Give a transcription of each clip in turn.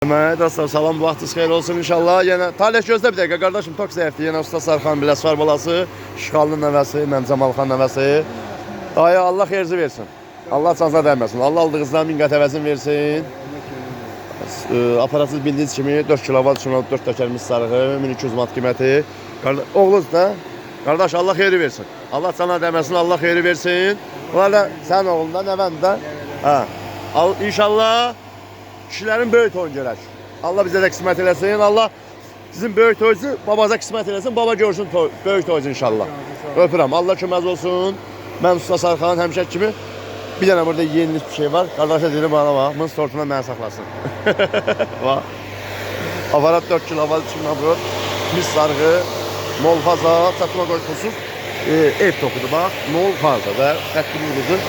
Dostlar salam, vaxtınız xeyir olsun inşallah. Yenə Talih gözlə bir dəqiqə qardaşım, tok zəifdir. Yenə Usta Sarxan Biləsvar balası, Şıxalının nəvəsi, mən Camalxan nəvəsi. Dayı Allah xeyirci versin. Allah canınıza dəyməsin. Allah aldığınızdan min qat əvəzin versin. Aparatsız bildiyiniz kimi 4 kilovat üçün 4 təkərimiz sarığı, 1200 manat qiyməti. Oğlunuz da. Qardaş Allah xeyri versin. Allah sana dəyməsin, Allah xeyri versin. Bunlar da sənin oğlundan, nəvən də. İnşallah kişilərin böyük toyunu görək. Allah bizə də qismət eləsin. Allah sizin böyük toyunuzu babaza qismət eləsin. Baba görsün böyük toyunuzu inşallah. Öpürəm. Allah köməz olsun. Mən Usta Sarxan həmişə kimi bir dənə burada yenilik bir şey var. Qardaşa deyirəm bana bax. Bunun sortuna mənə saxlasın. Aparat 4 kilovat 2000 abrot. Mis sarğı, mol faza, çatma qoşulsuz. Ev tokudur bax. Mol faza və xəttimiz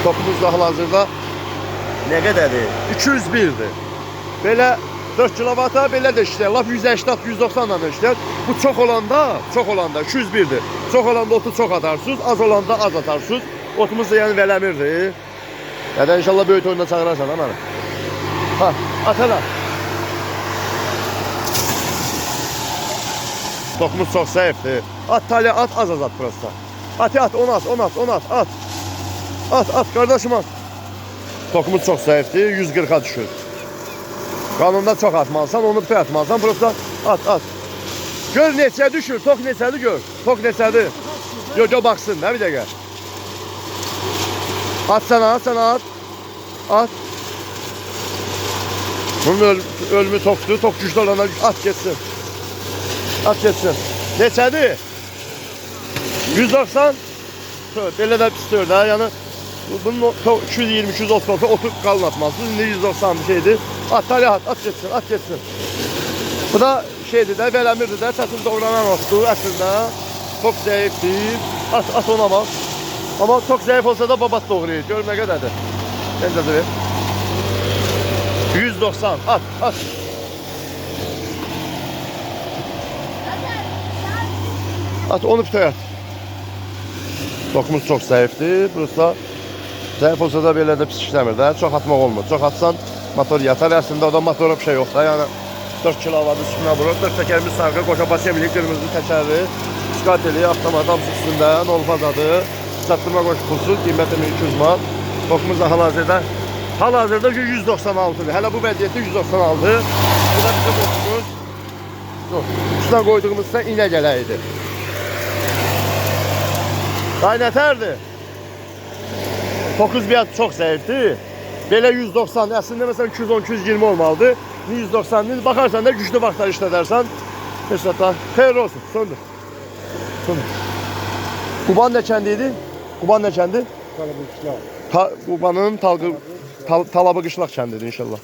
tokumuz da hal-hazırda nə qədərdir? 201'dir. Belə 4 kilovata belə də işləyir. Lap 180-190 da işləyir. Bu çox olanda 201'dir. Çox olanda otu çox atarsınız, az olanda az atarsınız. Otumuz da yəni vələmirdir. Yəni inşallah böyük oyunda çağırarsan ha məni. Ha, at hələ. Tokumuz çox zəifdir. At Talih, at az at prosta. At, at. At qardaşım at. Tokumuz çox zəifdir, 140'a düşür. Qanunda çox atmalısan, onu pey atmalısan, prosta at. Gör neçə düşür, tok neçədir gör. Tok neçədir. Gör baxsın, nə bir dəqiqə. At sən at. Bunun ölümü tokdur, tok güclü olana at geçsin. Neçədir? 190. Belə də pisdir də, yəni. Bunun 220-230 olsa oturup qalın atmalısınız. İndi 190 bir şeydir. At Talih at geçsin. Bu da şeydir də, vələmirdir də, səsin doğranan otdur əslində. Çok zəifdir. At ona bax. Amma çok zəif olsa da babat doğrayır. Gör nə qədərdir. Gəncədə ver. 190. At. At onu pitoy at. Tokumuz çok zəifdir. Burası zəif olsa da belə də pis işləmir də. Çox atmaq olmur. Çox atsan motor yatar. Əslində o da motora bir şey yox da. Yəni 4 kilovat üstünə vurur. 4 təkərimiz sarğı, qoşa basiyemilik, qırmızı təkərli. Skateli, avtomat hamısı üstündə. Nol fazadır. Çatdırma qoşu pulsuz. Qiyməti 1200 manat. Tokumuz da hal-hazırda 196'dır. Hələ bu vəziyyətdə 196. Bu da bizim tokumuz. Üstüne qoyduğumuzda inə gələydi. Daha nətərdir? Tokuz biat çok zəifdir. Belə 190, əslində məsələn 210-220 olmalıdır. 190, bakarsan da güclü vaxtlar işlədərsən. Mesela xeyir olsun, söndür. Quban nə kəndiydi? Qubanın Talabı Qışlaq kəndidir inşallah.